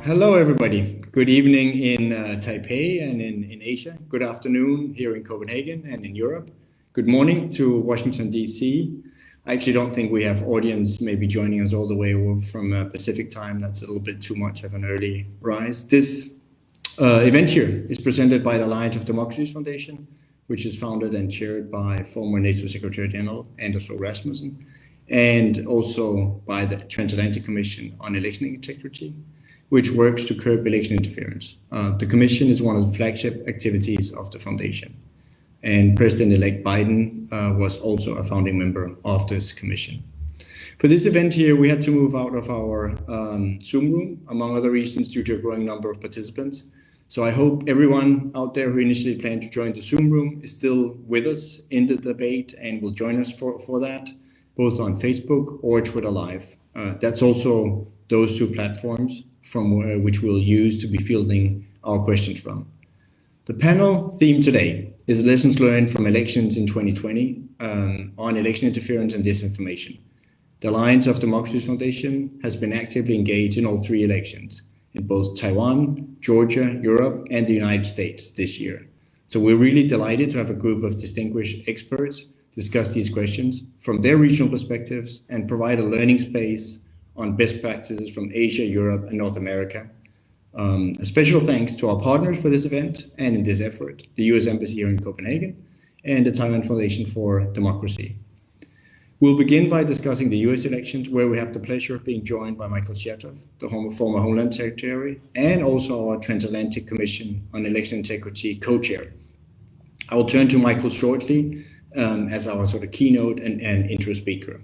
Hello, everybody. Good evening in Taipei and in Asia. Good afternoon here in Copenhagen and in Europe. Good morning to Washington, D.C. I actually don't think we have audience maybe joining us all the way from Pacific time. That's a little bit too much of an early rise. This event here is presented by the Alliance of Democracies Foundation, which is founded and chaired by former NATO Secretary General Anders Fogh Rasmussen, and also by the Transatlantic Commission on Election Integrity, which works to curb election interference. The commission is one of the flagship activities of the foundation. And President-elect Biden was also a founding member of this commission. For this event here, we had to move out of our Zoom room, among other reasons, due to a growing number of participants. So I hope everyone out there who initially planned to join the Zoom room is still with us in the debate and will join us for that, both on Facebook or Twitter Live. That's also those two platforms from which we'll use to be fielding our questions from. The panel theme today is lessons learned from elections in 2020 on election interference and disinformation. The Alliance of Democracies Foundation has been actively engaged in all three elections in both Taiwan, Georgia, Europe, and the United States this year. So we're really delighted to have a group of distinguished experts discuss these questions from their regional perspectives and provide a learning space on best practices from Asia, Europe, and North America. A special thanks to our partners for this event and in this effort, the US Embassy here in Copenhagen and the Taiwan Foundation for Democracy. We'll begin by discussing the US elections, where we have the pleasure of being joined by Michael Chertoff, the former Homeland Secretary, and also our Transatlantic Commission on Election Integrity co-chair. I will turn to Michael shortly as our sort of keynote and intro speaker.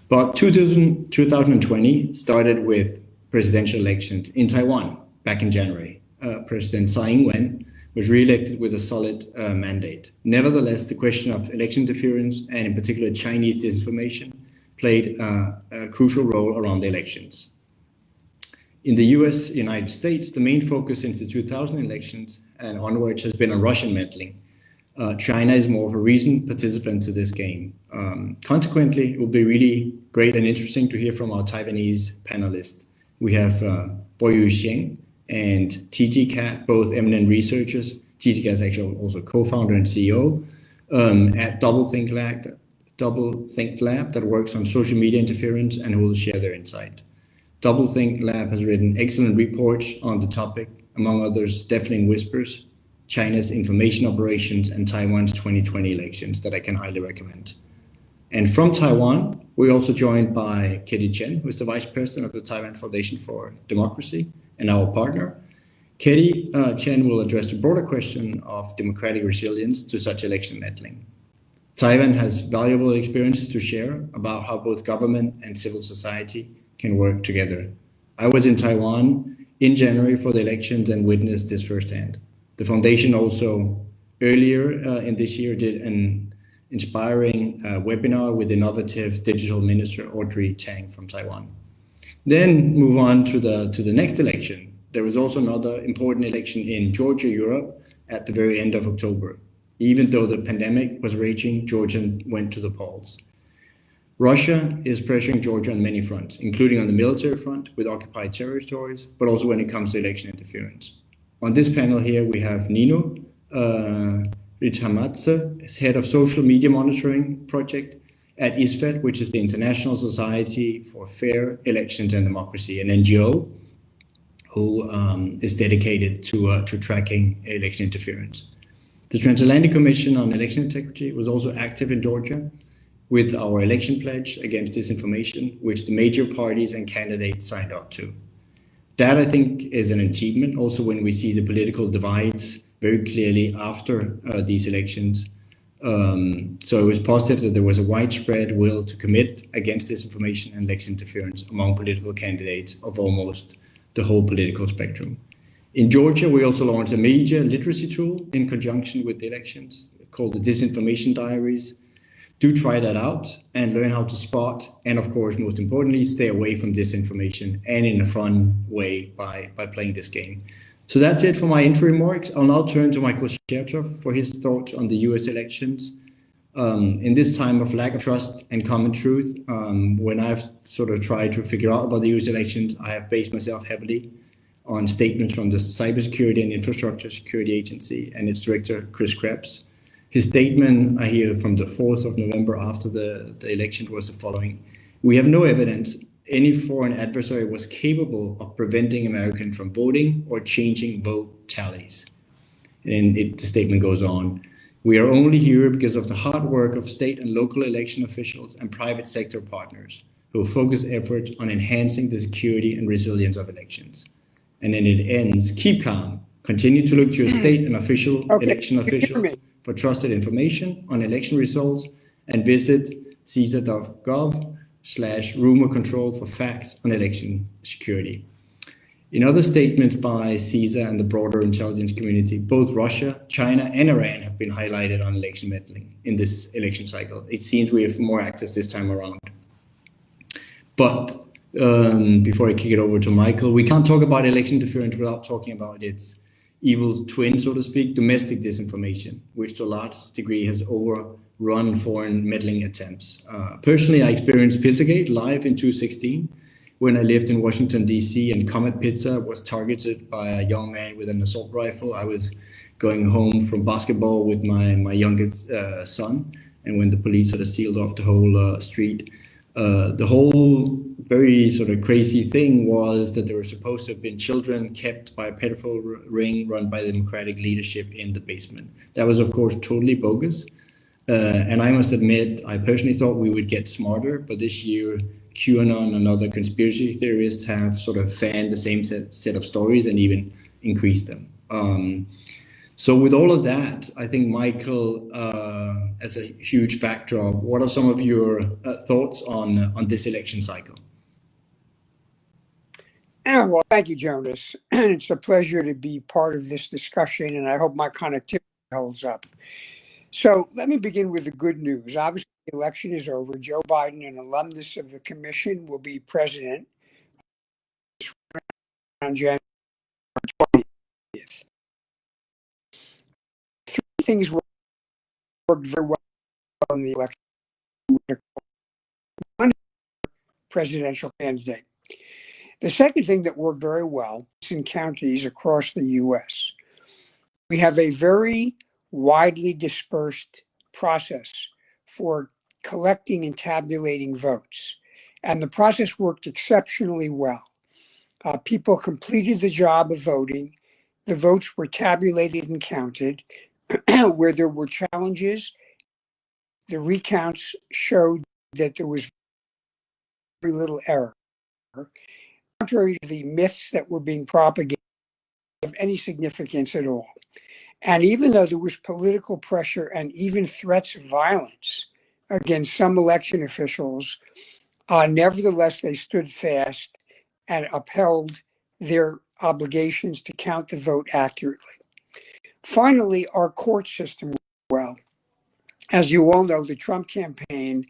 But 2020 started with presidential elections in Taiwan back in January. President Tsai Ing-wen was re-elected with a solid mandate. Nevertheless, the question of election interference, and in particular Chinese disinformation, played a crucial role around the elections. In the United States, the main focus since the 2000 elections and onwards has been on Russian meddling. China is more of a recent participant to this game. Consequently, it will be really great and interesting to hear from our Taiwanese panelists. We have Boyu Xiang and TT both eminent researchers. TT is actually also co-founder and CEO at Doublethink Lab that works on social media interference and who will share their insight. Doublethink Lab has written excellent reports on the topic, among others, Deafening Whispers, China's information operations, and Taiwan's 2020 elections that I can highly recommend. And from Taiwan, we're also joined by Katie Chen, who is the Vice President of the Taiwan Foundation for Democracy and our partner. Katie Chen will address the broader question of democratic resilience to such election meddling. Taiwan has valuable experiences to share about how both government and civil society can work together. I was in Taiwan in January for the elections and witnessed this firsthand. The foundation also earlier in this year did an inspiring webinar with innovative digital minister Audrey Tang from Taiwan. Then move on to the next election. There was also another important election in Georgia, Europe at the very end of October. Even though the pandemic was raging, Georgia went to the polls. Russia is pressuring Georgia on many fronts, including on the military front with occupied territories, but also when it comes to election interference. On this panel here, we have Nino Ritamadze, head of social media monitoring project at ISFED, which is the International Society for Fair Elections and Democracy, an NGO who is dedicated to tracking election interference. The Transatlantic Commission on Election Integrity was also active in Georgia with our election pledge against disinformation, which the major parties and candidates signed up to. That, I think, is an achievement also when we see the political divides very clearly after these elections. So it was positive that there was a widespread will to commit against disinformation and election interference among political candidates of almost the whole political spectrum. In Georgia, we also launched a media literacy tool in conjunction with the elections called the Disinformation Diaries. Do try that out and learn how to spot, and of course, most importantly, stay away from disinformation and in a fun way by playing this game. So that's it for my intro remarks. I'll now turn to Michael Chertoff for his thoughts on the US elections. In this time of lack of trust and common truth, when I've sort of tried to figure out about the US elections, I have based myself heavily on statements from the Cybersecurity and Infrastructure Security Agency and its director, Chris Krebs. His statement, I hear from the 4th of November after the election, was the following: "We have no evidence any foreign adversary was capable of preventing Americans from voting or changing vote tallies." And the statement goes on: "We are only here because of the hard work of state and local election officials and private sector partners who focus efforts on enhancing the security and resilience of elections." And then it ends: "Keep calm. Continue to look to your state and election officials for trusted information on election results, and visit CISA.gov/rumor control for facts on election security." In other statements by CISA and the broader intelligence community, both Russia, China, and Iran have been highlighted on election meddling in this election cycle. It seems we have more access this time around. But before I kick it over to Michael, we can't talk about election interference without talking about its evil twin, so to speak, domestic disinformation, which to a large degree has overrun foreign meddling attempts. Personally, I experienced Pizzagate live in 2016 when I lived in Washington, D.C., and Comet Pizza was targeted by a young man with an assault rifle. I was going home from basketball with my youngest son, and when the police had sealed off the whole street, the whole very sort of crazy thing was that there were supposed to have been children kept by a pedophile ring run by the Democratic leadership in the basement. That was, of course, totally bogus. And I must admit, I personally thought we would get smarter, but this year, QAnon and other conspiracy theorists have sort of fanned the same set of stories and even increased them. So with all of that, I think, Michael, as a huge backdrop, what are some of your thoughts on this election cycle? Well, thank you, Jonas. It's a pleasure to be part of this discussion, and I hope my connectivity holds up. So let me begin with the good news. Obviously, the election is over. Joe Biden, an alumnus of the commission, will be president on January 20th. Three things worked very well in the election. One, presidential candidate. The second thing that worked very well is in counties across the U.S. We have a very widely dispersed process for collecting and tabulating votes. And the process worked exceptionally well. People completed the job of voting. The votes were tabulated and counted. Where there were challenges, the recounts showed that there was very little error. Contrary to the myths that were being propagated of any significance at all. And even though there was political pressure and even threats of violence against some election officials, nevertheless, they stood fast and upheld their obligations to count the vote accurately. Finally, our court system worked well. As you all know, the Trump campaign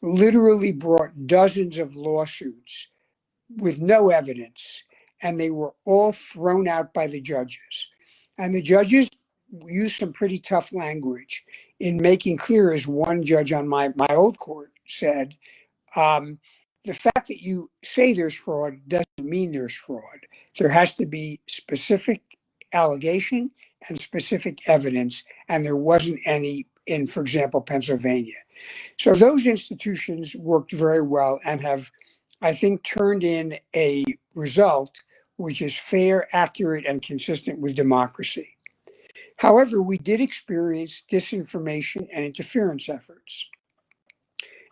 literally brought dozens of lawsuits with no evidence, and they were all thrown out by the judges. And the judges used some pretty tough language in making clear, as one judge on my old court said, the fact that you say there's fraud doesn't mean there's fraud. There has to be specific allegation and specific evidence, and there wasn't any in, for example, Pennsylvania. So those institutions worked very well and have, I think, turned in a result which is fair, accurate, and consistent with democracy. However, we did experience disinformation and interference efforts.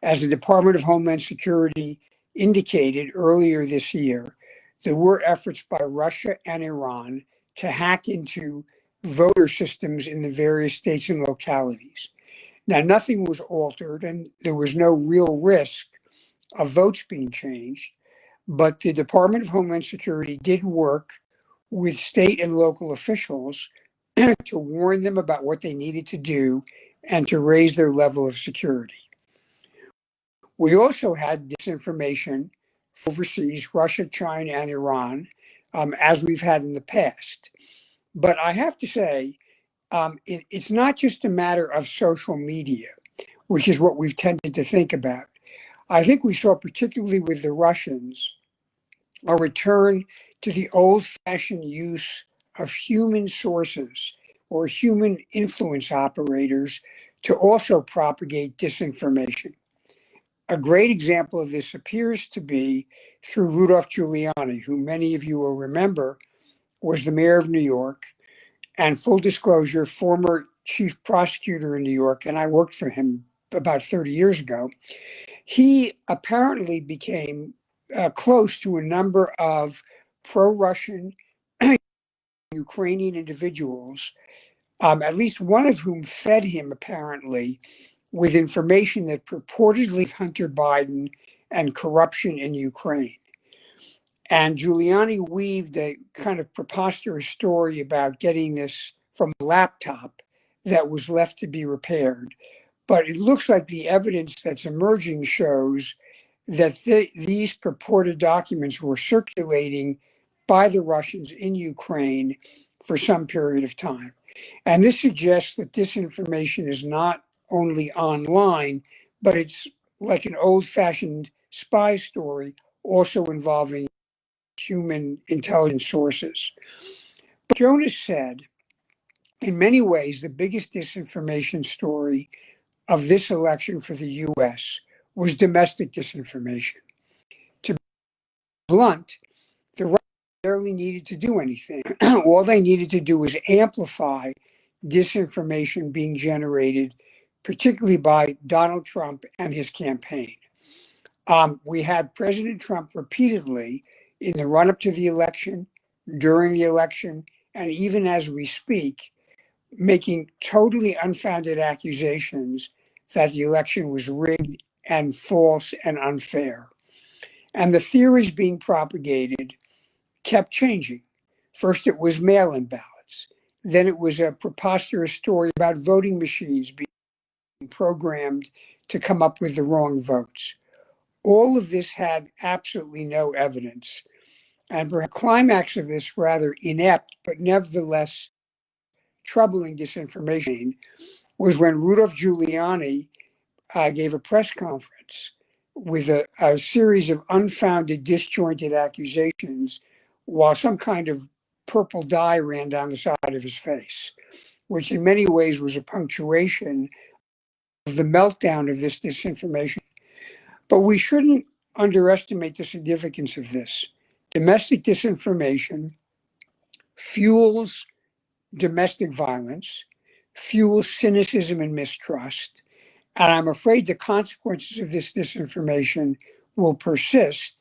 As the Department of Homeland Security indicated earlier this year, there were efforts by Russia and Iran to hack into voter systems in the various states and localities. Now, nothing was altered, and there was no real risk of votes being changed, but the Department of Homeland Security did work with state and local officials to warn them about what they needed to do and to raise their level of security. We also had disinformation overseas, Russia, China, and Iran, as we've had in the past. But I have to say, it's not just a matter of social media, which is what we've tended to think about. I think we saw, particularly with the Russians, a return to the old-fashioned use of human sources or human influence operators to also propagate disinformation. A great example of this appears to be through Rudolph Giuliani, who many of you will remember was the mayor of New York, and full disclosure, former chief prosecutor in New York, and I worked for him about 30 years ago. He apparently became close to a number of pro-Russian Ukrainian individuals, at least one of whom fed him apparently with information that purportedly Hunter Biden and corruption in Ukraine. And Giuliani weaved a kind of preposterous story about getting this from a laptop that was left to be repaired. But it looks like the evidence that's emerging shows that these purported documents were circulating by the Russians in Ukraine for some period of time. And this suggests that disinformation is not only online, but it's like an old-fashioned spy story, also involving human intelligence sources. But Jonas said, in many ways, the biggest disinformation story of this election for the US was domestic disinformation. To be blunt, the Russians barely needed to do anything. All they needed to do was amplify disinformation being generated, particularly by Donald Trump and his campaign. We had President Trump repeatedly in the run up to the election, during the election, and even as we speak, making totally unfounded accusations that the election was rigged and false and unfair. And the theories being propagated kept changing. First, it was mail in ballots. Then it was a preposterous story about voting machines being programmed to come up with the wrong votes. All of this had absolutely no evidence. And the climax of this rather inept, but nevertheless troubling disinformation was when Rudolph Giuliani gave a press conference with a series of unfounded, disjointed accusations while some kind of purple dye ran down the side of his face, which in many ways was a punctuation of the meltdown of this disinformation. But we shouldn't underestimate the significance of this. Domestic disinformation fuels domestic violence, fuels cynicism and mistrust. And I'm afraid the consequences of this disinformation will persist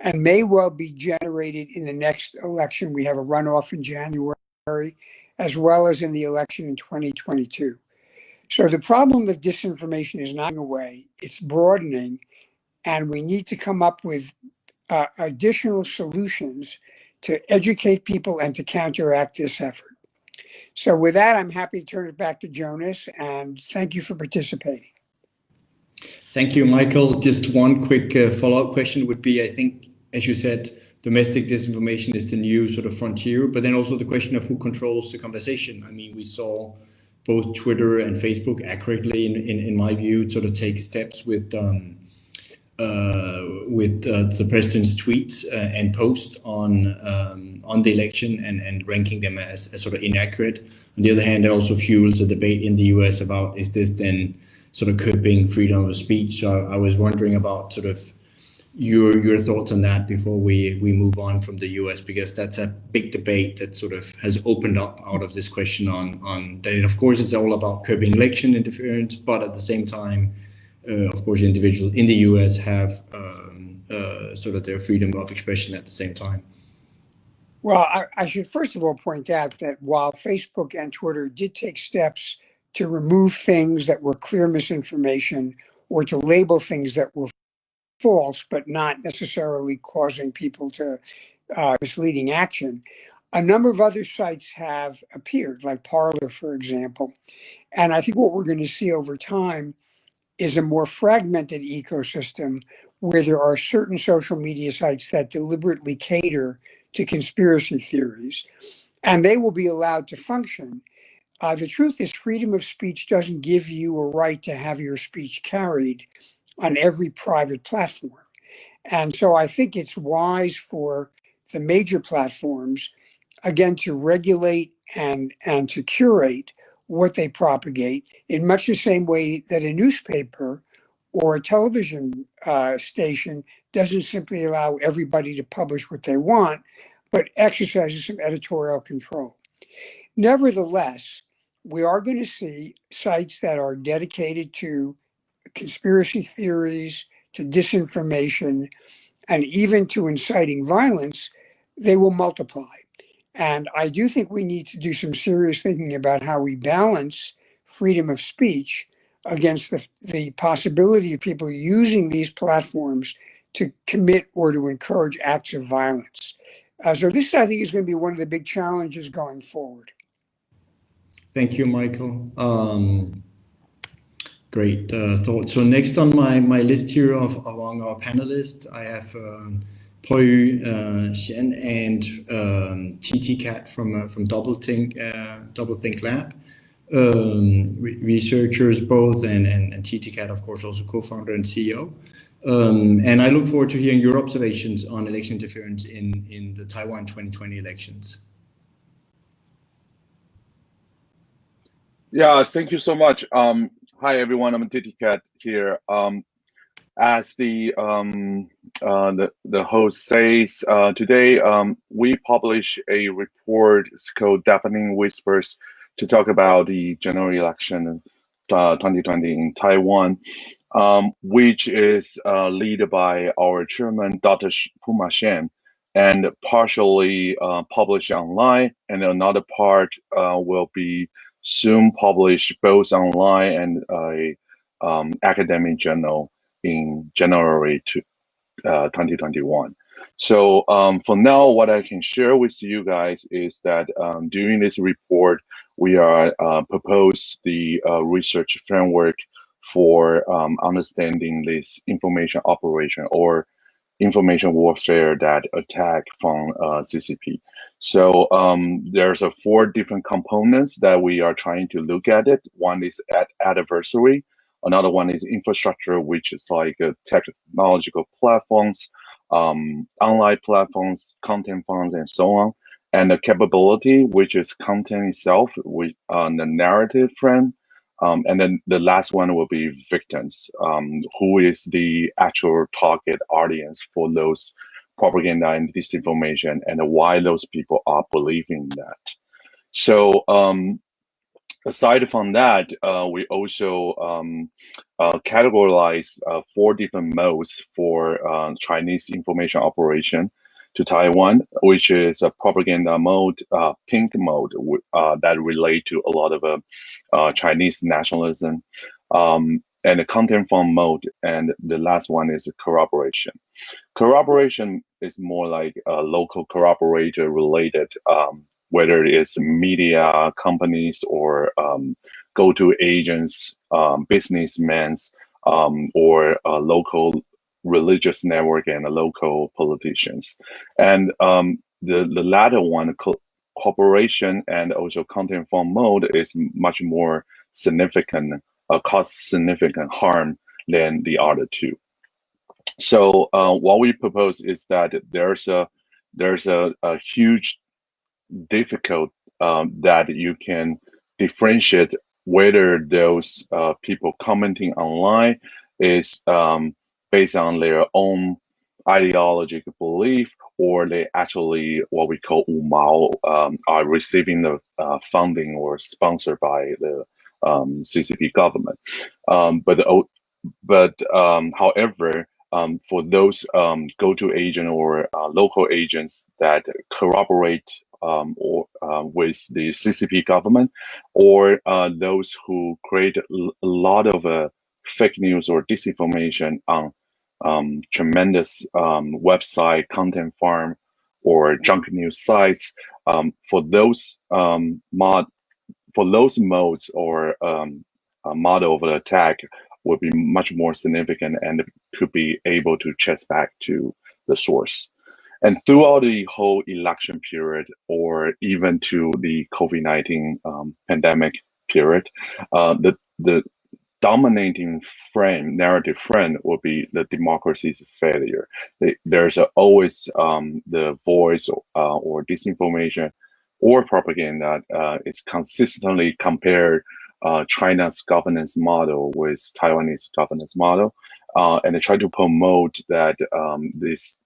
and may well be generated in the next election. We have a runoff in January, as well as in the election in 2022. So the problem of disinformation is not going away, it's broadening, and we need to come up with additional solutions to educate people and to counteract this effort. So with that, I'm happy to turn it back to Jonas, and thank you for participating. Thank you, Michael. Just one quick follow-up question would be, I think, as you said, domestic disinformation is the new sort of frontier, but then also the question of who controls the conversation. I mean, we saw both Twitter and Facebook accurately, in my view, sort of take steps with the president's tweets and posts on the election and ranking them as sort of inaccurate. On the other hand, it also fuels a debate in the US about, is this then sort of curbing freedom of speech? So I was wondering about sort of your thoughts on that before we move on from the US, because that's a big debate that sort of has opened up out of this question on that. Of course, it's all about curbing election interference, but at the same time, of course, individuals in the US have sort of their freedom of expression at the same time. Well, I should first of all point out that while Facebook and Twitter did take steps to remove things that were clear misinformation or to label things that were false, but not necessarily causing people to misleading action, a number of other sites have appeared, like Parler, for example. And I think what we're going to see over time is a more fragmented ecosystem where there are certain social media sites that deliberately cater to conspiracy theories, and they will be allowed to function. The truth is, freedom of speech doesn't give you a right to have your speech carried on every private platform. And so I think it's wise for the major platforms, again, to regulate and to curate what they propagate in much the same way that a newspaper or a television station doesn't simply allow everybody to publish what they want, but exercises some editorial control. Nevertheless, we are going to see sites that are dedicated to conspiracy theories, to disinformation, and even to inciting violence. They will multiply. And I do think we need to do some serious thinking about how we balance freedom of speech against the possibility of people using these platforms to commit or to encourage acts of violence. So this, I think, is going to be one of the big challenges going forward. Thank you, Michael. Great thought. So next on my list here of among our panelists, I have Poyu Xian and TT Cat from Doublethink Lab. Researchers both, and TT Cat, of course, also co-founder and CEO. And I look forward to hearing your observations on election interference in the Taiwan 2020 elections. Yeah, thank you so much. Hi everyone, I'm TT Cat here. As the host says, today we publish a report. It's called Deafening Whispers to talk about the general election 2020 in Taiwan, which is led by our chairman, Dr. Puma Shen, and partially published online, and another part will be soon published both online and a academic journal in January 2021. So for now, what I can share with you guys is that during this report, we are propose the research framework for understanding this information operation or information warfare that attack from CCP. So there's 4 different components that we are trying to look at it. One is adversary. Another one is infrastructure, which is like technological platforms, online platforms, content farms, and so on. And the capability, which is content itself, with the narrative frame. And then the last one will be victims, who is the actual target audience for those propaganda and disinformation, and why those people are believing that. So aside from that, we also categorize 4 different modes for Chinese information operation to Taiwan, which is a propaganda mode, pink mode, that relate to a lot of Chinese nationalism, and the content farm mode, and the last one is corroboration. Corroboration is more like a local corroborator related, whether it is media companies or go-to agents, businessmen, or local religious network and local politicians. And the latter one, cooperation and also content farm mode, is much more significant, cause significant harm than the other 2. So what we propose is that there's a huge difficult that you can differentiate whether those people commenting online is based on their own ideological belief, or they actually what we call 五毛, are receiving the funding or sponsored by the CCP government. However, for those go-to agent or local agents that corroborate with the CCP government, or those who create a lot of fake news or disinformation on tremendous website, content farm, or junk news sites, for those modes or model of attack would be much more significant and could be able to trace back to the source. And throughout the whole election period, or even to the COVID-19 pandemic period, the dominating narrative frame will be the democracy's failure. There's always the voice or disinformation or propaganda is consistently compared China's governance model with Taiwanese governance model, and they try to promote that this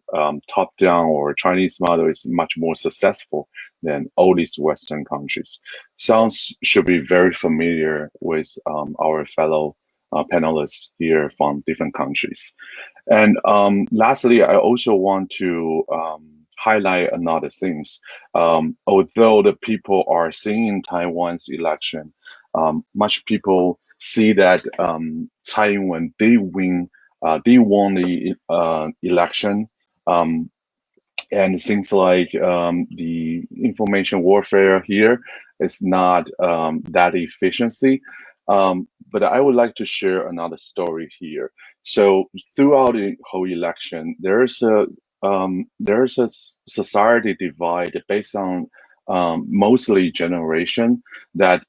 top-down or Chinese model is much more successful than all these Western countries. Sounds should be very familiar with our fellow panelists here from different countries. And lastly, I also want to highlight another things. Although the people are seeing Taiwan's election, much people see that Taiwan they won the election, and things like the information warfare here is not that efficiency. But I would like to share another story here. So throughout the whole election, there's a society divide based on mostly generation, that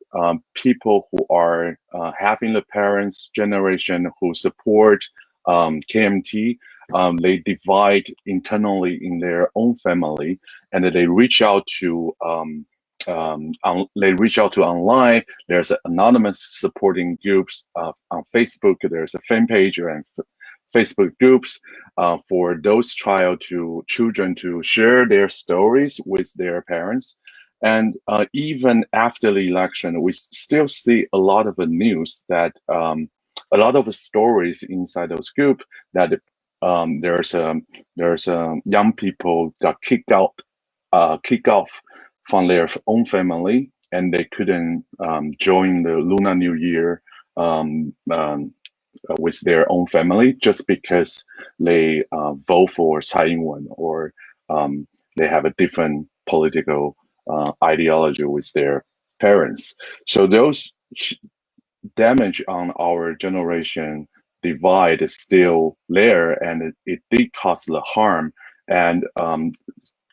people who are having the parents' generation who support KMT, they divide internally in their own family, and they reach out to online. There's anonymous supporting groups on Facebook. There's a fan page and Facebook groups for those children to share their stories with their parents. And even after the election, we still see a lot of the news that a lot of stories inside those groups that there's young people got kicked off from their own family, and they couldn't join the Lunar New Year with their own family just because they vote for Tsai Ing-wen, or they have a different political ideology with their parents. So those damage on our generation divide is still there, and it did cause the harm. And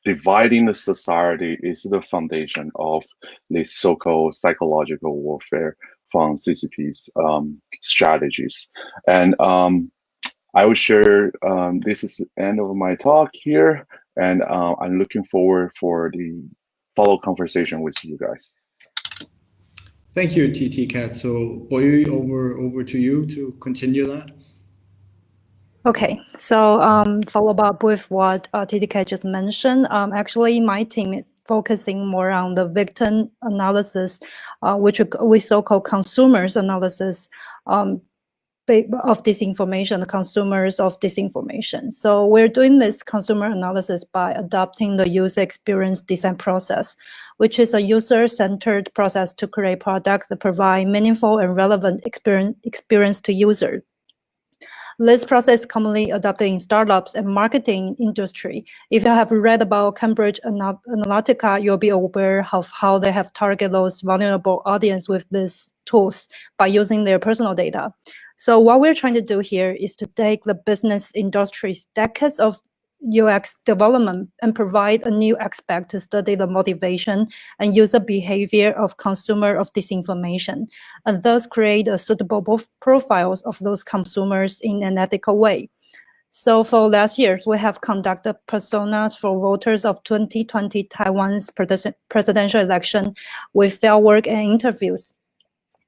dividing the society is the foundation of this so-called psychological warfare from CCP's strategies. And I will share, this is the end of my talk here, and I'm looking forward for the follow conversation with you guys. Thank you, TT Cat. So Boyu, over to you to continue that. Okay, so follow up with what TTK just mentioned. Actually, my team is focusing more on the victim analysis, which we so-called consumers analysis of disinformation, the consumers of disinformation. So we're doing this consumer analysis by adopting the user experience design process, which is a user-centered process to create products that provide meaningful and relevant experience to users. This process is commonly adopted in startups and marketing industry. If you have read about Cambridge Analytica, you'll be aware of how they have targeted those vulnerable audience with these tools by using their personal data. So what we're trying to do here is to take the business industry's decades of UX development and provide a new aspect to study the motivation and user behavior of consumer of disinformation, and thus create a suitable profiles of those consumers in an ethical way. So for last year, we have conducted personas for voters of 2020 Taiwan's presidential election with field work and interviews.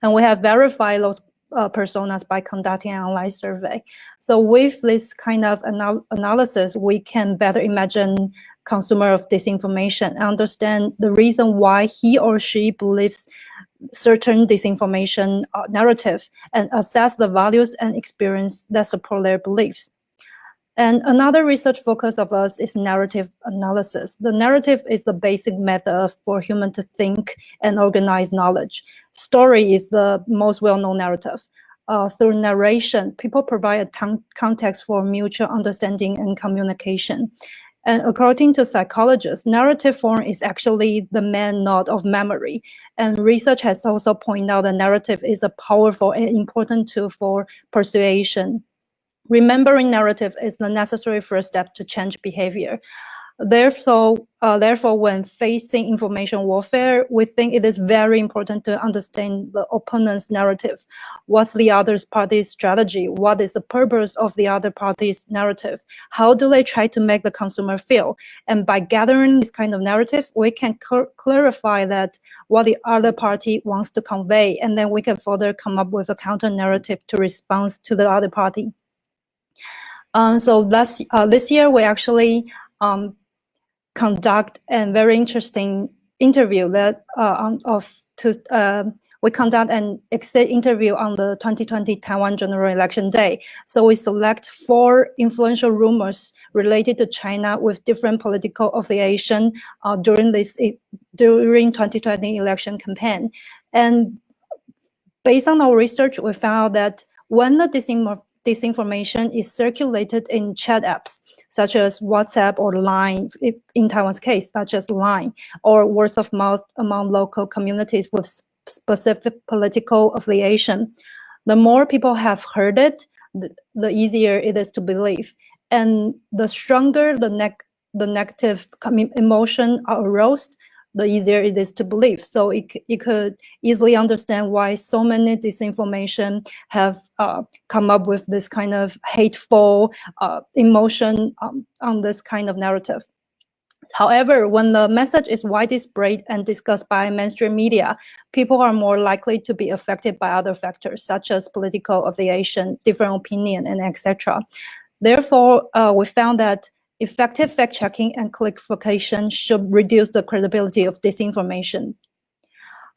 And we have verified those personas by conducting an online survey. So with this kind of analysis, we can better imagine consumer of disinformation, understand the reason why he or she believes certain disinformation narrative, and assess the values and experience that support their beliefs. And another research focus of us is narrative analysis. The narrative is the basic method for human to think and organize knowledge. Story is the most well-known narrative. Through narration, people provide a context for mutual understanding and communication. And according to psychologists, narrative form is actually the main node of memory. And research has also pointed out that narrative is a powerful and important tool for persuasion. Remembering narrative is the necessary first step to change behavior. Therefore, when facing information warfare, we think it is very important to understand the opponent's narrative. What's the other party's strategy? What is the purpose of the other party's narrative? How do they try to make the consumer feel? And by gathering this kind of narratives, we can clarify that what the other party wants to convey, and then we can further come up with a counter narrative to respond to the other party. So this year we actually conduct a very interesting interview that we conduct an exit interview on the 2020 Taiwan General Election Day. So we select 4 influential rumors related to China with different political affiliation during 2020 election campaign. And based on our research, we found that when the disinformation is circulated in chat apps, such as WhatsApp or Line, in Taiwan's case, such as Line, or words of mouth among local communities with specific political affiliation, the more people have heard it, the easier it is to believe. And the stronger the negative emotion are aroused, the easier it is to believe. So you could easily understand why so many disinformation have come up with this kind of hateful emotion on this kind of narrative. However, when the message is widely spread and discussed by mainstream media, people are more likely to be affected by other factors, such as political affiliation, different opinion, and etc. Therefore, we found that effective fact-checking and clarification should reduce the credibility of disinformation.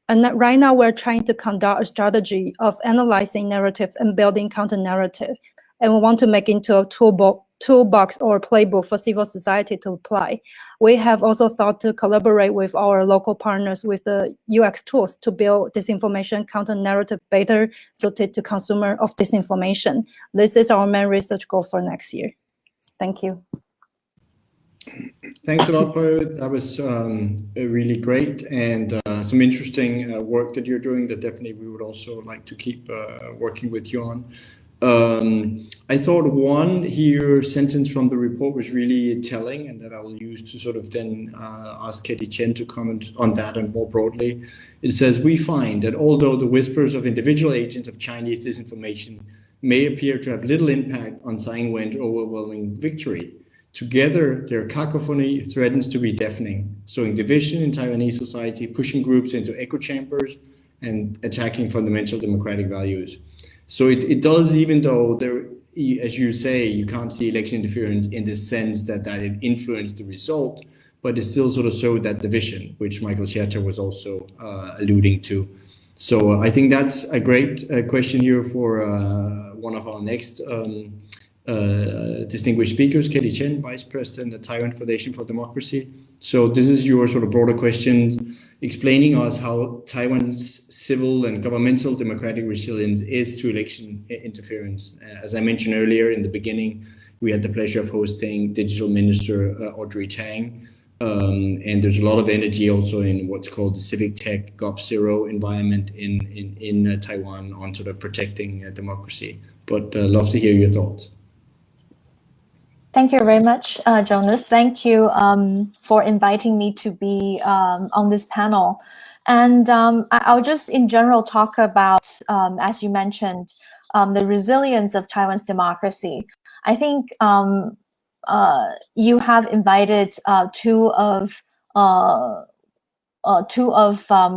And right now, we're trying to conduct a strategy of analyzing narrative and building counter-narrative. And we want to make into a toolbox or playbook for civil society to apply. We have also thought to collaborate with our local partners with the UX tools to build disinformation counter-narrative better suited to consumer of disinformation. This is our main research goal for next year. Thank you. Thanks a lot, Bo. That was really great, and some interesting work that you're doing that definitely we would also like to keep working with you on. I thought one here sentence from the report was really telling, and that I'll use to sort of then ask Katie Chen to comment on that and more broadly. It says, we find that although the whispers of individual agents of Chinese disinformation may appear to have little impact on Tsai Ing-wen's overwhelming victory, together their cacophony threatens to be deafening, sowing division in Taiwanese society, pushing groups into echo chambers, and attacking fundamental democratic values. So it does, even though there, as you say, you can't see election interference in the sense that it influenced the result, but it still sort of showed that division, which Michael Scherter was also alluding to. So I think that's a great question here for one of our next distinguished speakers, Katie Chen, Vice President at Taiwan Foundation for Democracy. So this is your sort of broader questions, explaining us how Taiwan's civil and governmental democratic resilience is to election interference. As I mentioned earlier in the beginning, we had the pleasure of hosting Digital Minister Audrey Tang, and there's a lot of energy also in what's called the civic tech GovZero environment in Taiwan on sort of protecting democracy. But love to hear your thoughts. Thank you very much, Jonas. Thank you for inviting me to be on this panel. And I'll just in general talk about, as you mentioned, the resilience of Taiwan's democracy. I think you have invited two of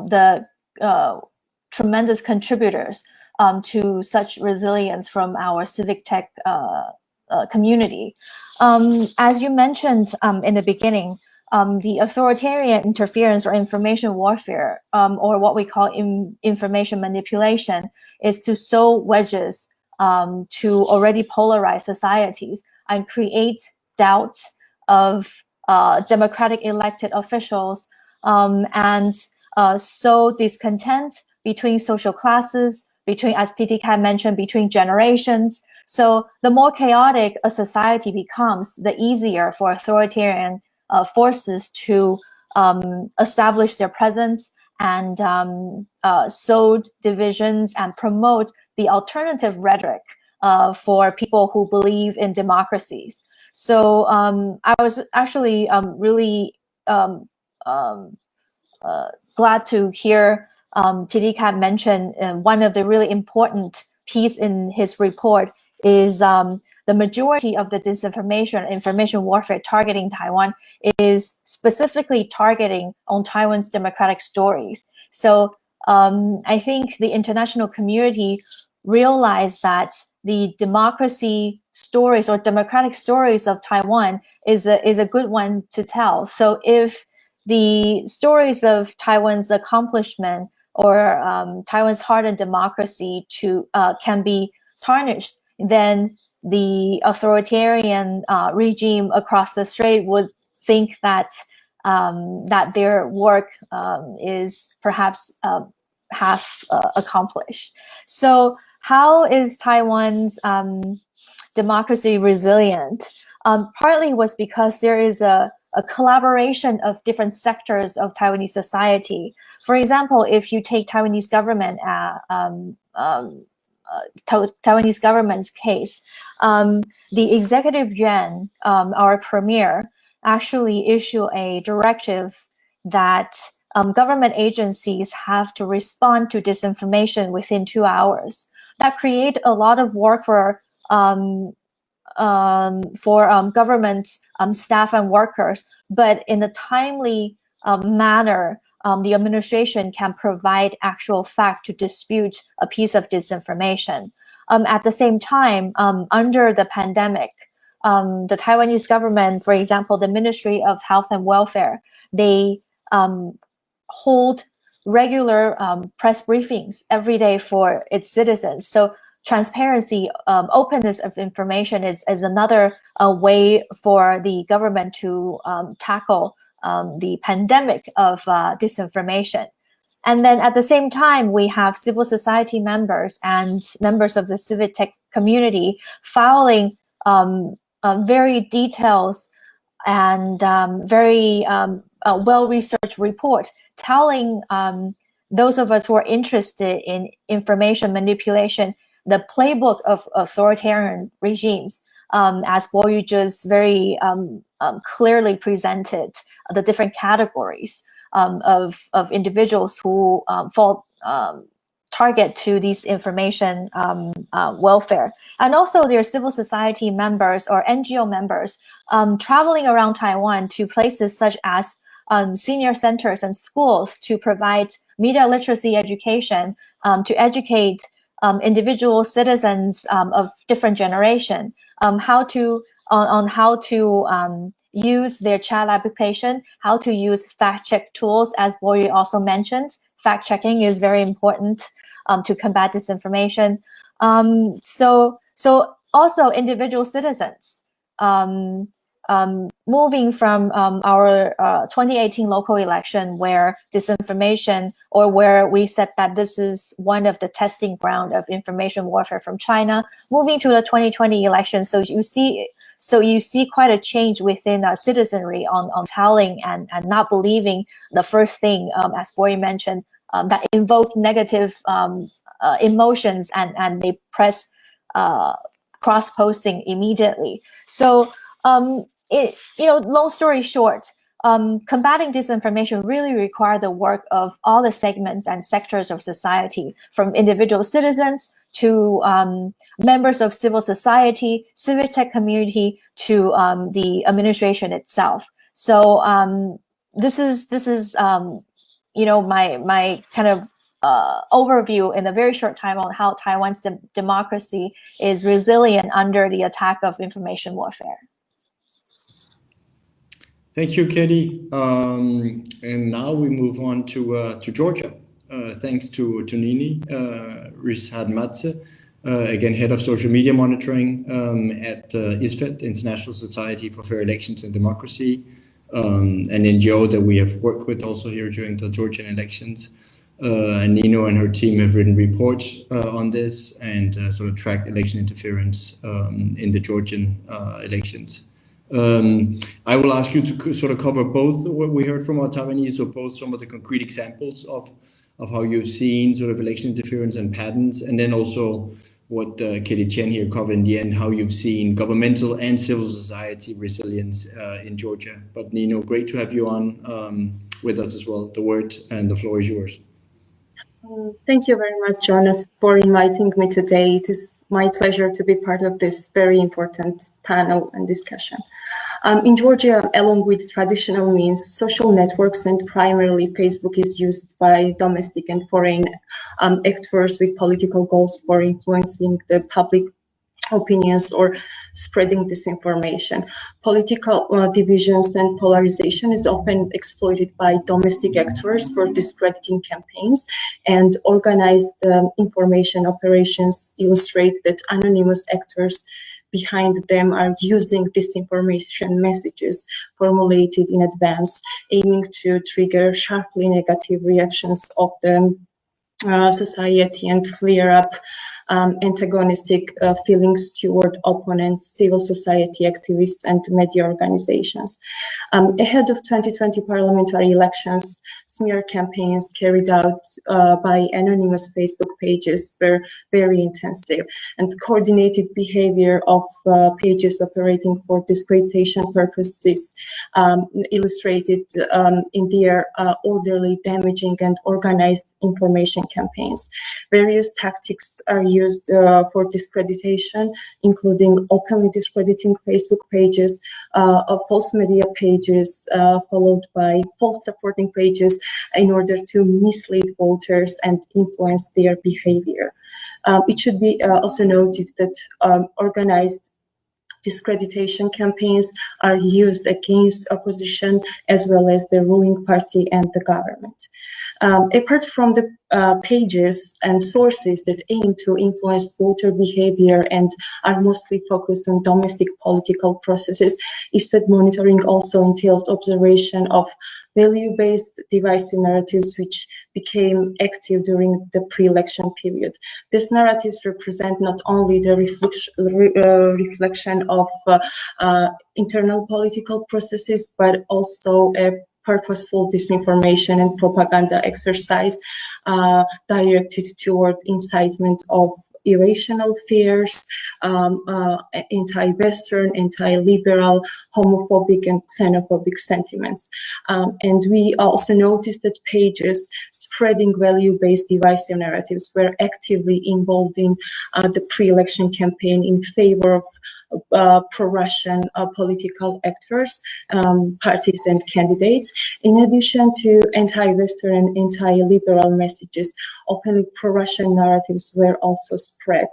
the tremendous contributors to such resilience from our civic tech community. As you mentioned in the beginning, the authoritarian interference or information warfare, or what we call information manipulation, is to sow wedges to already polarized societies and create doubt of democratic elected officials and sow discontent between social classes, between, as TTK mentioned, between generations. So the more chaotic a society becomes, the easier for authoritarian forces to establish their presence and sow divisions and promote the alternative rhetoric for people who believe in democracies. So I was actually really glad to hear TDCAT mention one of the really important piece in his report is the majority of the disinformation and information warfare targeting Taiwan is specifically targeting on Taiwan's democratic stories. So I think the international community realized that the democracy stories or democratic stories of Taiwan is a good one to tell. So if the stories of Taiwan's accomplishment or Taiwan's hardened democracy can be tarnished, then the authoritarian regime across the strait would think that that their work is perhaps half accomplished. So how is Taiwan's democracy resilient? Partly was because there is a collaboration of different sectors of Taiwanese society. For example, if you take Taiwanese government's case, the executive yuan, our premier, actually issue a directive that government agencies have to respond to disinformation within 2 hours. That create a lot of work for government staff and workers, but in a timely manner, the administration can provide actual fact to dispute a piece of disinformation. At the same time, under the pandemic, the Taiwanese government, for example, the Ministry of Health and Welfare, they hold regular press briefings every day for its citizens. So transparency, openness of information is another way for the government to tackle the pandemic of disinformation. And then at the same time, we have civil society members and members of the civic tech community filing very detailed and very well-researched report telling those of us who are interested in information manipulation the playbook of authoritarian regimes, as Bo just very clearly presented the different categories of individuals who fall target to these information welfare. And also there are civil society members or NGO members traveling around Taiwan to places such as senior centers and schools to provide media literacy education, to educate individual citizens of different generation on how to use their chat application, how to use fact check tools, as Boy also mentioned. Fact checking is very important to combat disinformation. So also individual citizens moving from our 2018 local election where disinformation, or where we said that this is one of the testing ground of information warfare from China, moving to the 2020 election. So you see quite a change within citizenry on telling and not believing the first thing, as Boy mentioned, that invoke negative emotions and they press cross-posting immediately. So long story short, combating disinformation really requires the work of all the segments and sectors of society, from individual citizens to members of civil society, civic tech community, to the administration itself. So this is my kind of overview in a very short time on how Taiwan's democracy is resilient under the attack of information warfare. Thank you, Katie. And now we move on to Georgia. Thanks to Nini Rishadmadze, again, head of social media monitoring at ISFED, International Society for Fair Elections and Democracy, an NGO that we have worked with also here during the Georgian elections. And Nino and her team have written reports on this and sort of tracked election interference in the Georgian elections. I will ask you to sort of cover both what we heard from our Taiwanese, or both some of the concrete examples of how you've seen sort of election interference and patterns, and then also what Kitty Chen here covered in the end, how you've seen governmental and civil society resilience in Georgia. But Nino, great to have you on with us as well. The word and the floor is yours. Thank you very much, Jonas, for inviting me today. It is my pleasure to be part of this very important panel and discussion. In Georgia, along with traditional means, social networks and primarily Facebook is used by domestic and foreign actors with political goals for influencing the public opinions or spreading disinformation. Political divisions and polarization is often exploited by domestic actors for discrediting campaigns, and organized information operations illustrate that anonymous actors behind them are using disinformation messages formulated in advance, aiming to trigger sharply negative reactions of the society and flare up antagonistic feelings toward opponents, civil society activists, and media organizations. Ahead of 2020 parliamentary elections, smear campaigns carried out by anonymous Facebook pages were very intensive, and coordinated behavior of pages operating for discreditation purposes illustrated in their orderly, damaging, and organized information campaigns. Various tactics are used for discreditation, including openly discrediting Facebook pages, false media pages, followed by false supporting pages, in order to mislead voters and influence their behavior. It should be also noted that organized discreditation campaigns are used against opposition as well as the ruling party and the government. Apart from the pages and sources that aim to influence voter behavior and are mostly focused on domestic political processes, ISPED monitoring also entails observation of value-based divisive narratives which became active during the pre-election period. These narratives represent not only the reflection of internal political processes, but also a purposeful disinformation and propaganda exercise directed toward incitement of irrational fears, anti-Western, anti-liberal, homophobic, and xenophobic sentiments. And we also noticed that pages spreading value-based divisive narratives were actively involved in the pre-election campaign in favor of pro-Russian political actors, parties, and candidates. In addition to anti-Western and anti-liberal messages, openly pro-Russian narratives were also spread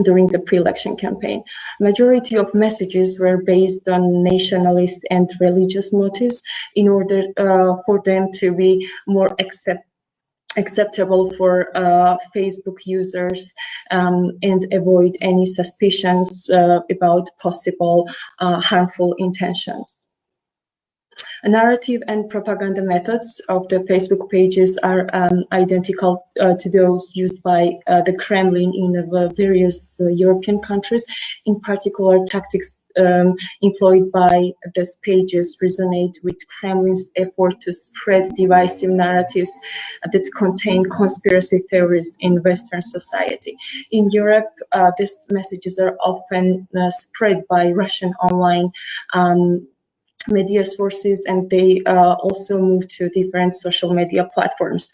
during the pre-election campaign. Majority of messages were based on nationalist and religious motives in order for them to be more acceptable for Facebook users and avoid any suspicions about possible harmful intentions. Narrative and propaganda methods of the Facebook pages are identical to those used by the Kremlin in various European countries. In particular, tactics employed by these pages resonate with Kremlin's effort to spread divisive narratives that contain conspiracy theories in Western society. In Europe, these messages are often spread by Russian online media sources, and they also move to different social media platforms.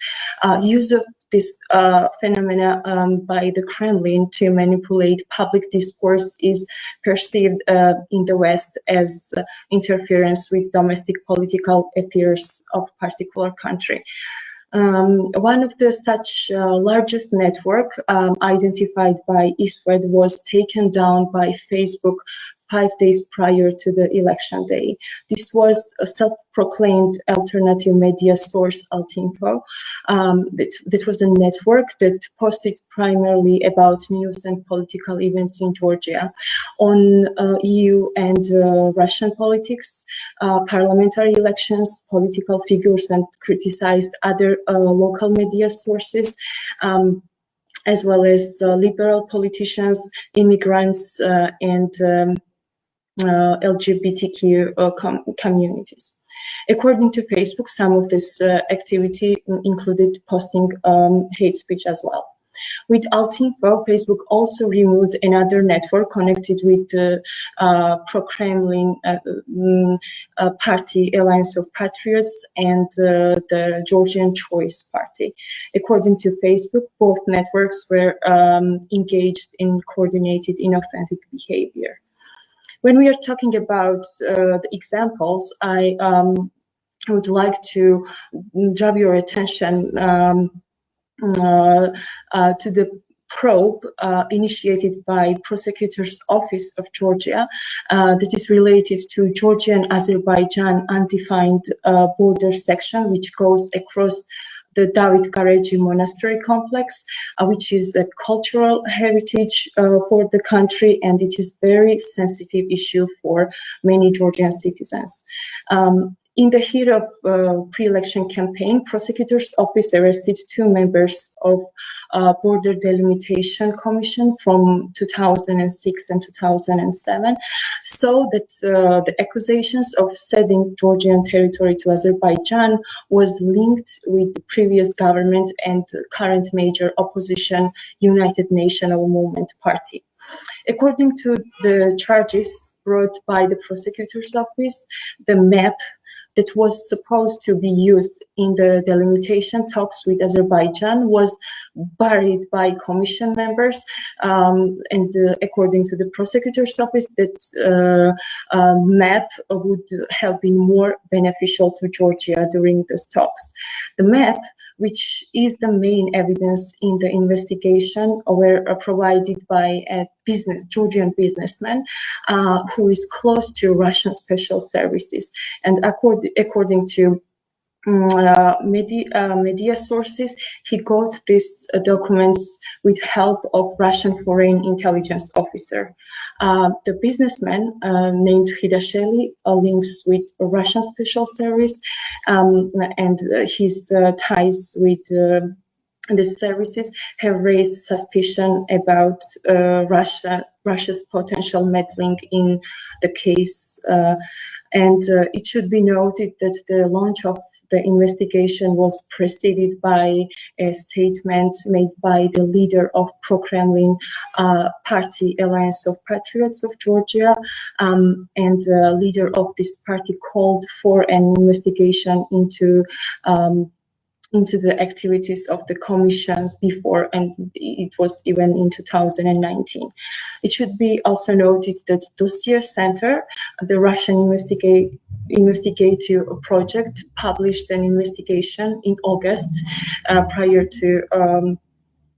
Use of this phenomena by the Kremlin to manipulate public discourse is perceived in the West as interference with domestic political affairs of a particular country. One of the such largest network identified by ISPED was taken down by Facebook 5 days prior to the election day. This was a self-proclaimed alternative media source, Altinfo. That was a network that posted primarily about news and political events in Georgia, on EU and Russian politics, parliamentary elections, political figures, and criticized other local media sources, as well as liberal politicians, immigrants, and LGBTQ communities. According to Facebook, some of this activity included posting hate speech as well. With Altinfo, Facebook also removed another network connected with the pro-Kremlin party, Alliance of Patriots, and the Georgian Choice Party. According to Facebook, both networks were engaged in coordinated inauthentic behavior. When we are talking about the examples, I would like to draw your attention to the probe initiated by Prosecutor's Office of Georgia that is related to Georgian-Azerbaijan undefined border section, which goes across the David Gareji Monastery complex, which is a cultural heritage for the country, and it is very sensitive issue for many Georgian citizens. In the heat of pre-election campaign, Prosecutor's Office arrested 2 members of Border Delimitation Commission from 2006 and 2007, so that the accusations of ceding Georgian territory to Azerbaijan was linked with the previous government and current major opposition United National Movement Party. According to the charges brought by the Prosecutor's Office, the map that was supposed to be used in the delimitation talks with Azerbaijan was buried by commission members, and according to the Prosecutor's Office, that map would have been more beneficial to Georgia during these talks. The map, which is the main evidence in the investigation, were provided by a Georgian businessman who is close to Russian special services. And according to media sources, he got these documents with help of Russian foreign intelligence officer. The businessman named Hidasheli links with Russian special service, and his ties with the services have raised suspicion about Russia's potential meddling in the case. And it should be noted that the launch of the investigation was preceded by a statement made by the leader of pro-Kremlin party, Alliance of Patriots of Georgia, and the leader of this party called for an investigation into the activities of the commissions before, and it was even in 2019. It should be also noted that Dossier Center, the Russian investigative project, published an investigation in August prior to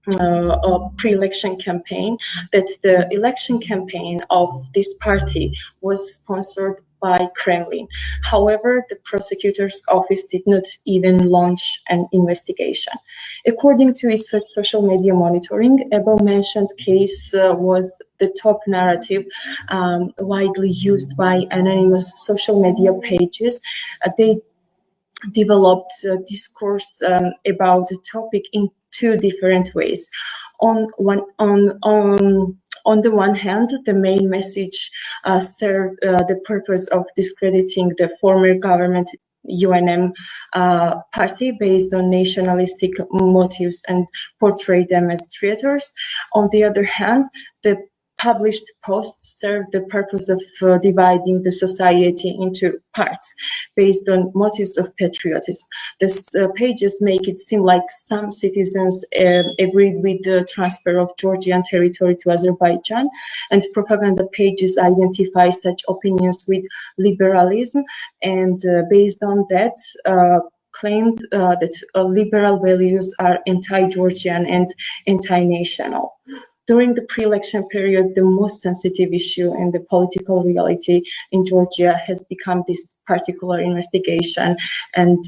a pre-election campaign, that the election campaign of this party was sponsored by Kremlin. However, the prosecutor's office did not even launch an investigation. According to ISFET social media monitoring, above-mentioned case was the top narrative widely used by anonymous social media pages. They developed discourse about the topic in 2 different ways. On the one hand, the main message served the purpose of discrediting the former government UNM party based on nationalistic motives and portray them as traitors. On the other hand, the published posts serve the purpose of dividing the society into parts based on motives of patriotism. These pages make it seem like some citizens agreed with the transfer of Georgian territory to Azerbaijan, and propaganda pages identify such opinions with liberalism, and based on that, claimed that liberal values are anti-Georgian and anti-national. During the pre-election period, the most sensitive issue in the political reality in Georgia has become this particular investigation. And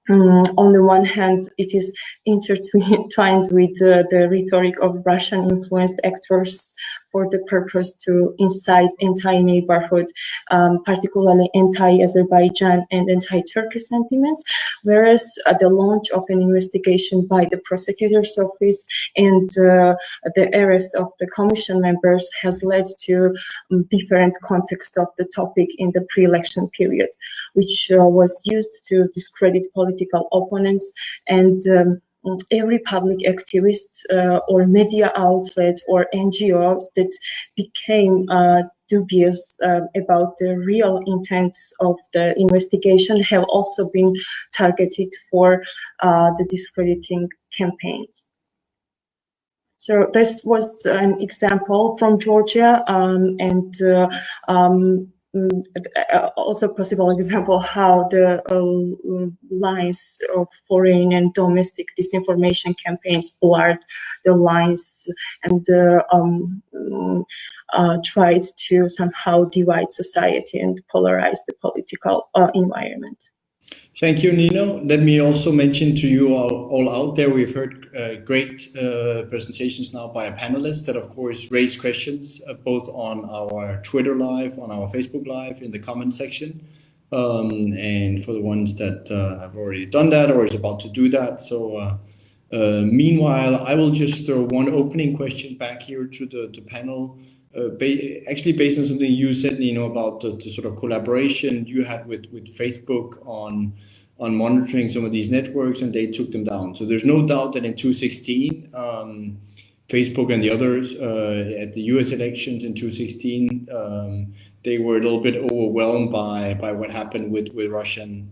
on the one hand, it is intertwined with the rhetoric of Russian-influenced actors for the purpose to incite anti-neighborhood, particularly anti-Azerbaijan and anti-Turkish sentiments, whereas the launch of an investigation by the prosecutor's office and the arrest of the commission members has led to different context of the topic in the pre-election period, which was used to discredit political opponents and every public activist or media outlet or NGOs that became dubious about the real intents of the investigation have also been targeted for the discrediting campaigns. So this was an example from Georgia, and also possible example how the lines of foreign and domestic disinformation campaigns blurred the lines and tried to somehow divide society and polarize the political environment. Thank you, Nino. Let me also mention to you all out there, we've heard great presentations now by panelists that, of course, raise questions both on our Twitter Live, on our Facebook Live, in the comment section. And for the ones that have already done that or is about to do that. So meanwhile, I will just throw one opening question back here to the panel. Actually based on something you said, Nino, about the sort of collaboration you had with Facebook on monitoring some of these networks, and they took them down. So there's no doubt that in 2016, Facebook and the others at the US elections in 2016, they were a little bit overwhelmed by what happened with Russian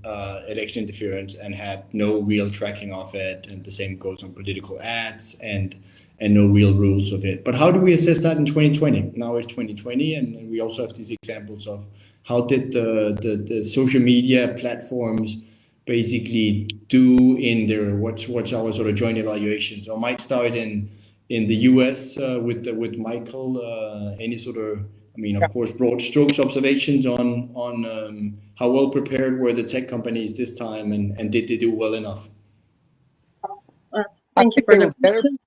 election interference and had no real tracking of it. And the same goes on political ads and no real rules of it. But how do we assess that in 2020? Now it's 2020, and we also have these examples of how did the social media platforms basically do in their what's our sort of joint evaluation. So I might start in the US with Michael. Any sort of, I mean, of course, broad strokes observations on how well prepared were the tech companies this time, and did they do well enough? Thank you for the question.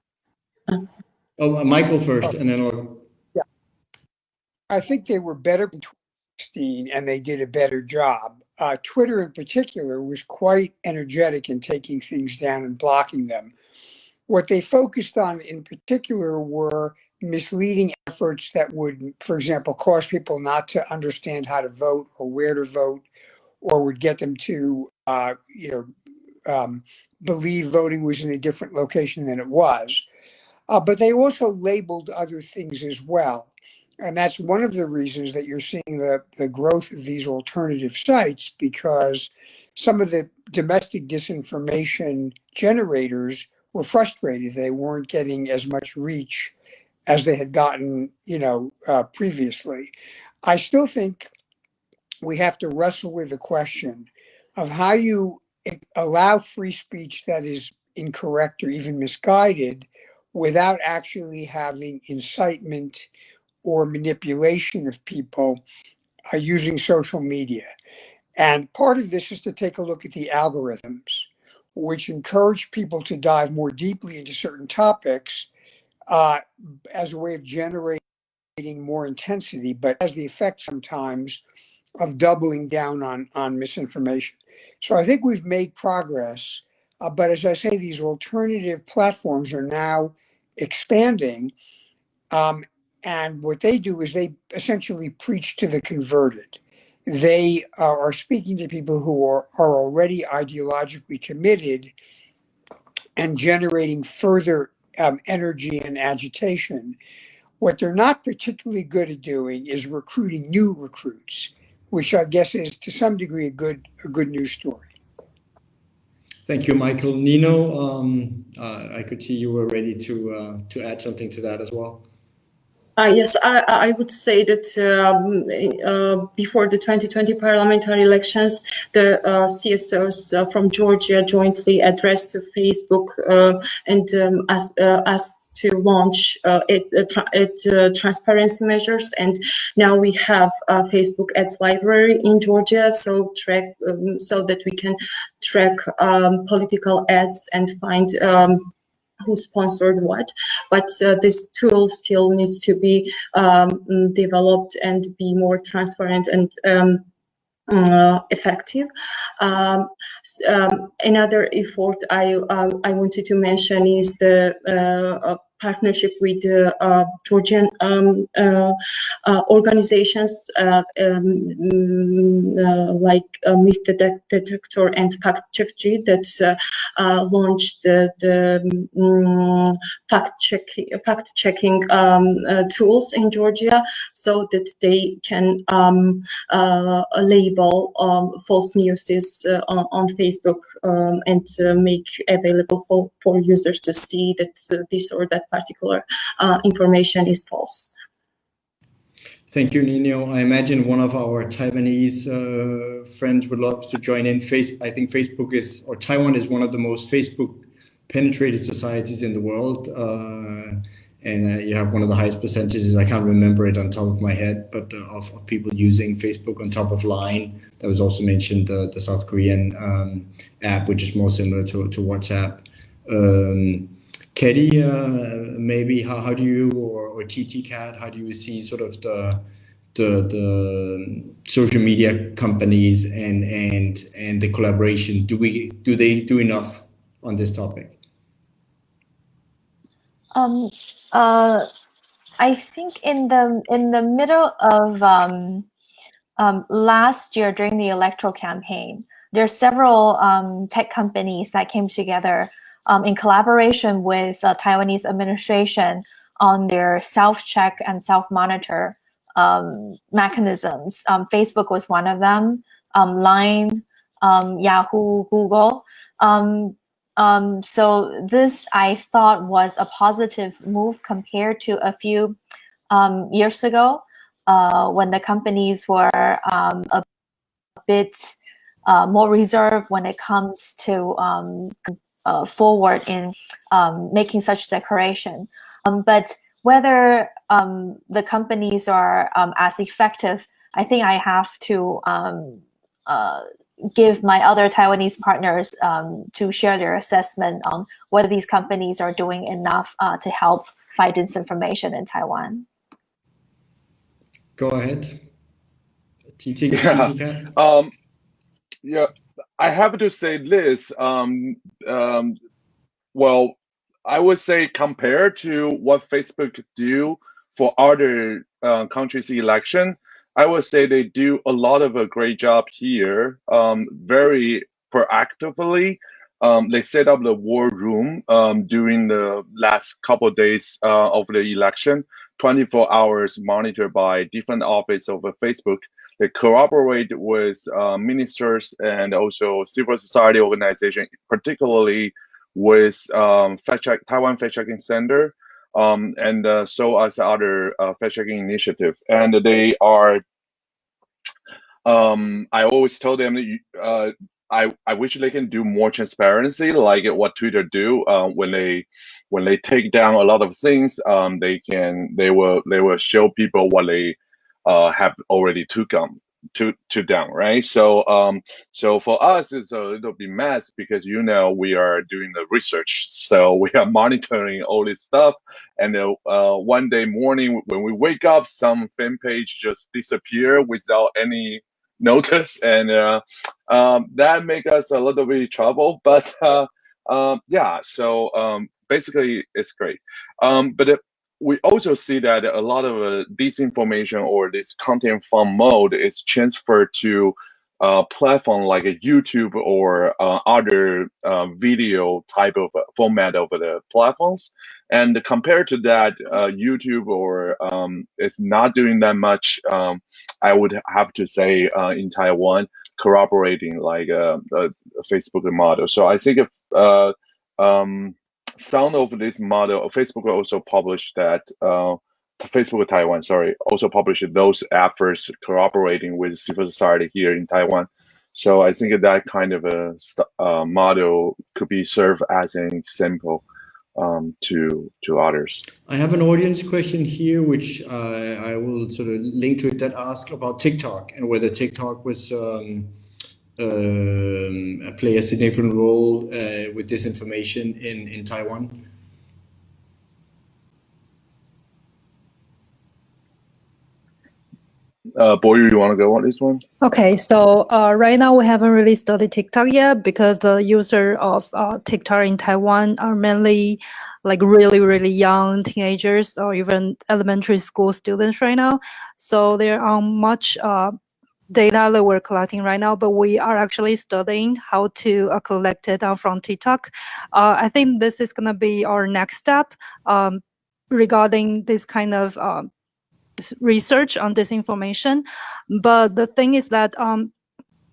Oh, Michael first, and then I'll... Yeah, I think they were better in 2016, and they did a better job. Twitter, in particular, was quite energetic in taking things down and blocking them. What they focused on, in particular, were misleading efforts that would, for example, cause people not to understand how to vote or where to vote, or would get them to, believe voting was in a different location than it was. But they also labeled other things as well. And that's one of the reasons that you're seeing the growth of these alternative sites, because some of the domestic disinformation generators were frustrated. They weren't getting as much reach as they had gotten, previously. I still think we have to wrestle with the question of how you allow free speech that is incorrect or even misguided without actually having incitement or manipulation of people using social media. And part of this is to take a look at the algorithms, which encourage people to dive more deeply into certain topics as a way of generating more intensity, but has the effect sometimes of doubling down on misinformation. So I think we've made progress, but as I say, these alternative platforms are now expanding. And what they do is they essentially preach to the converted. They are speaking to people who are already ideologically committed and generating further energy and agitation. What they're not particularly good at doing is recruiting new recruits, which I guess is to some degree a good news story. Thank you, Michael. Nino, I could see you were ready to add something to that as well. Yes, I would say that before the 2020 parliamentary elections, the CSOs from Georgia jointly addressed to Facebook and asked to launch transparency measures. And now we have Facebook Ads Library in Georgia, so that we can track political ads and find who sponsored what, but this tool still needs to be developed and be more transparent and effective. Another effort I wanted to mention is the partnership with Georgian organizations like Myth Detector and Fact Check G that launched the fact checking tools in Georgia, so that they can label false news on Facebook and make available for users to see that this or that particular information is false. Thank you, Nino. I imagine one of our Taiwanese friends would love to join in. I think Facebook is, or Taiwan is one of the most Facebook penetrated societies in the world. And you have one of the highest percentages, I can't remember it on top of my head, but of people using Facebook on top of Line. That was also mentioned, the South Korean app, which is more similar to WhatsApp. Katie, maybe how do you, or TTCat, how do you see sort of the social media companies and the collaboration? Do they do enough on this topic? I think in the middle of last year during the electoral campaign, there are several tech companies that came together in collaboration with Taiwanese administration on their self-check and self-monitor mechanisms. Facebook was one of them, Line, Yahoo, Google. So this, I thought, was a positive move compared to a few years ago when the companies were a bit more reserved when it comes to forward in making such declaration. But whether the companies are as effective, I think I have to give my other Taiwanese partners to share their assessment on whether these companies are doing enough to help fight disinformation in Taiwan. Go ahead. Yeah, I have to say this. Well, I would say compared to what Facebook do for other countries' election, I would say they do a lot of a great job here, very proactively. They set up the war room during the last couple of days of the election, 24 hours monitored by different offices of Facebook. They cooperate with ministers and also civil society organizations, particularly with Taiwan Fact Checking Center, and so as other fact checking initiative. And they are, I always tell them that I wish they can do more transparency, like what Twitter do when they take down a lot of things. They will show people what they have already took down, right? So so for us it's a little bit mess because we are doing the research, so we are monitoring all this stuff, and one day morning when we wake up, some fan page just disappear without any notice, and that make us a little bit trouble, but yeah, so basically it's great, but we also see that a lot of disinformation or this content farm mode is transferred to platform like a YouTube or other video type of format of the platforms. And compared to that, YouTube or is not doing that much. I would have to say in Taiwan, corroborating like the Facebook model. So I think if some of this model, Facebook also published that, Facebook Taiwan, sorry, also published those efforts cooperating with civil society here in Taiwan. So I think that kind of a model could be served as an example to others. I have an audience question here, which I will sort of link to it, that asks about TikTok and whether TikTok was play a significant role with disinformation in Taiwan. Boyu, you want to go on this one? Okay, so right now we haven't really studied TikTok yet because the user of TikTok in Taiwan are mainly like really, really young teenagers or even elementary school students right now. So there are much data that we're collecting right now, but we are actually studying how to collect it from TikTok. I think this is going to be our next step regarding this kind of research on disinformation. But the thing is that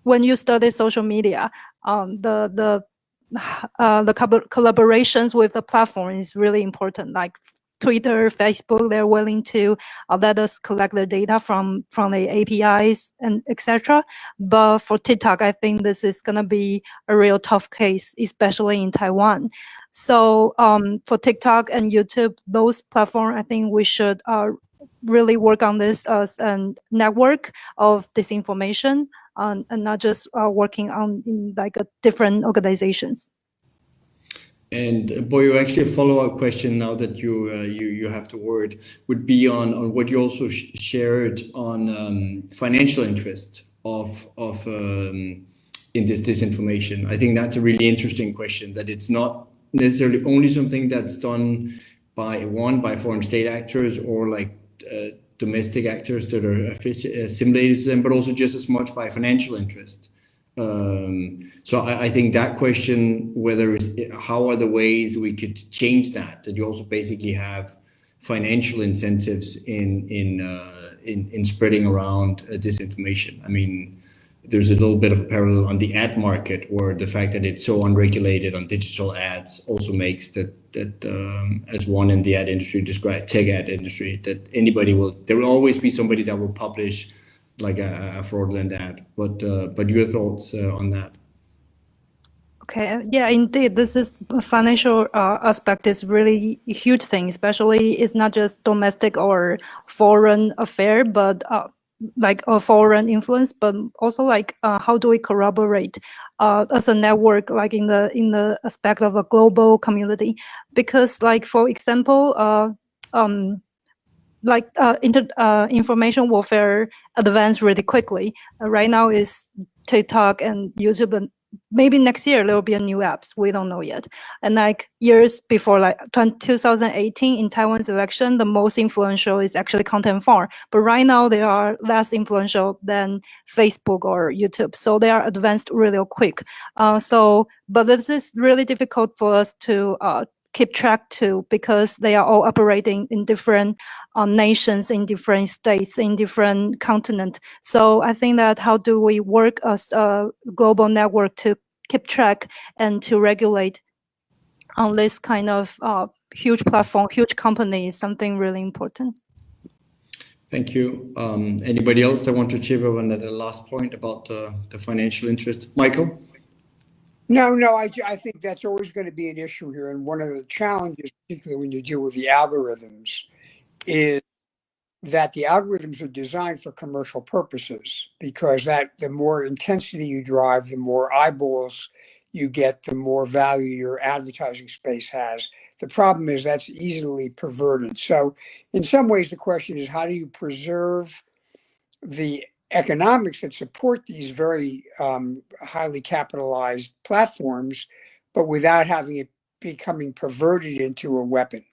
when you study social media, the collaborations with the platform is really important. Like Twitter, Facebook, they're willing to let us collect the data from the APIs and etc. But for TikTok, I think this is going to be a real tough case, especially in Taiwan. So for TikTok and YouTube, those platforms, I think we should really work on this as a network of disinformation and not just working on in like different organizations. And Boyo, actually a follow-up question now that you have the word would be on what you also shared on financial interest of in this disinformation. I think that's a really interesting question, that it's not necessarily only something that's done by foreign state actors or like domestic actors that are assimilated to them, but also just as much by financial interest. So I think that question, how are the ways we could change that you also basically have financial incentives in spreading around disinformation. I mean, there's a little bit of a parallel on the ad market, where the fact that it's so unregulated on digital ads also makes that as one in the ad industry described, tech ad industry, that there will always be somebody that will publish like a fraudulent ad. But your thoughts on that? Okay, yeah, indeed, this is financial aspect is really a huge thing, especially it's not just domestic or foreign affair, but like a foreign influence, but also like how do we corroborate as a network, like in the aspect of a global community? Because like, for example, information warfare advanced really quickly. Right now is TikTok and YouTube, and maybe next year there will be a new apps. We don't know yet. And like years before, like 2018 in Taiwan's election, the most influential is actually content farm. But right now they are less influential than Facebook or YouTube. So they are advanced really quick. But this is really difficult for us to keep track to, because they are all operating in different nations, in different states, in different continents. So I think that how do we work as a global network to keep track and to regulate on this kind of huge platform, huge company is something really important. Thank you. Anybody else that want to chip in on the last point about the financial interest? Michael? No, I think that's always going to be an issue here. And one of the challenges, particularly when you deal with the algorithms, is that the algorithms are designed for commercial purposes, because that the more intensity you drive, the more eyeballs you get, the more value your advertising space has. The problem is that's easily perverted. So in some ways, the question is, how do you preserve the economics that support these very highly capitalized platforms, but without having it becoming perverted into a weapon?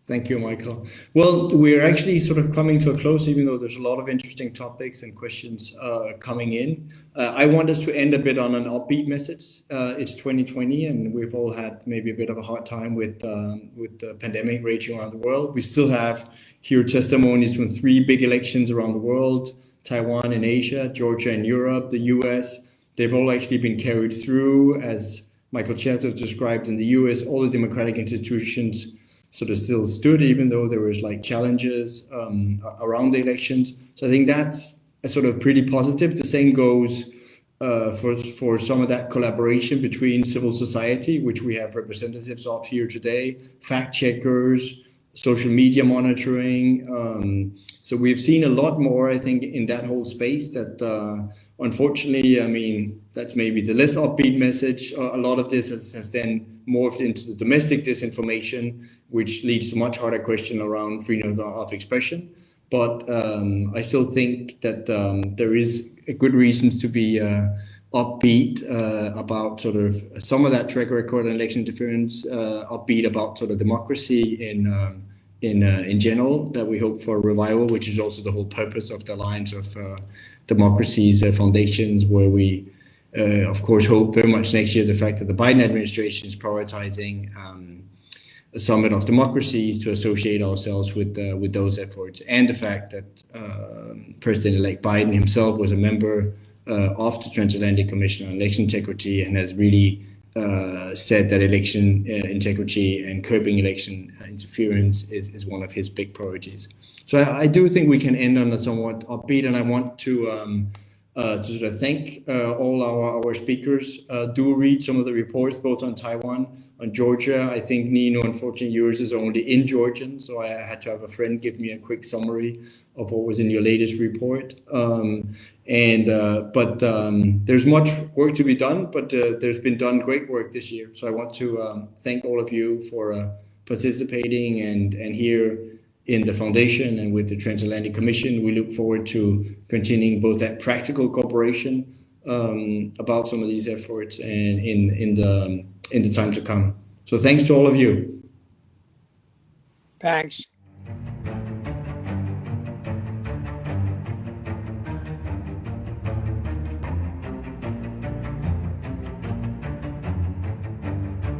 Thank you, Michael. Well, we're actually sort of coming to a close, even though there's a lot of interesting topics and questions coming in. I want us to end a bit on an upbeat message. It's 2020, and we've all had maybe a bit of a hard time with the pandemic raging around the world. We still have here testimonies from 3 big elections around the world: Taiwan in Asia, Georgia in Europe, the US. They've all actually been carried through, as Michael Chertoff described. In the US, all the democratic institutions sort of still stood, even though there was like challenges around the elections. So I think that's a sort of pretty positive. The same goes for some of that collaboration between civil society, which we have representatives of here today, fact checkers, social media monitoring. So we've seen a lot more, I think, in that whole space that unfortunately, I mean, that's maybe the less upbeat message. A lot of this has then morphed into the domestic disinformation, which leads to much harder question around freedom of expression. But I still think that there is good reasons to be upbeat about sort of some of that track record on election interference, upbeat about sort of democracy in general, that we hope for a revival, which is also the whole purpose of the Alliance of Democracies Foundations, where we, of course, hope very much next year the fact that the Biden administration is prioritizing a summit of democracies to associate ourselves with those efforts, and the fact that President-elect Biden himself was a member of the Transatlantic Commission on Election Integrity and has really said that election integrity and curbing election interference is one of his big priorities. So I do think we can end on a somewhat upbeat, and I want to sort of thank all our speakers. Do read some of the reports, both on Taiwan, on Georgia. I think, Nino, unfortunately, yours is only in Georgian, so I had to have a friend give me a quick summary of what was in your latest report. But there's much work to be done, but there's been done great work this year. So I want to thank all of you for participating, and here in the foundation and with the Transatlantic Commission, we look forward to continuing both that practical cooperation about some of these efforts and in the time to come. So thanks to all of you. Thanks.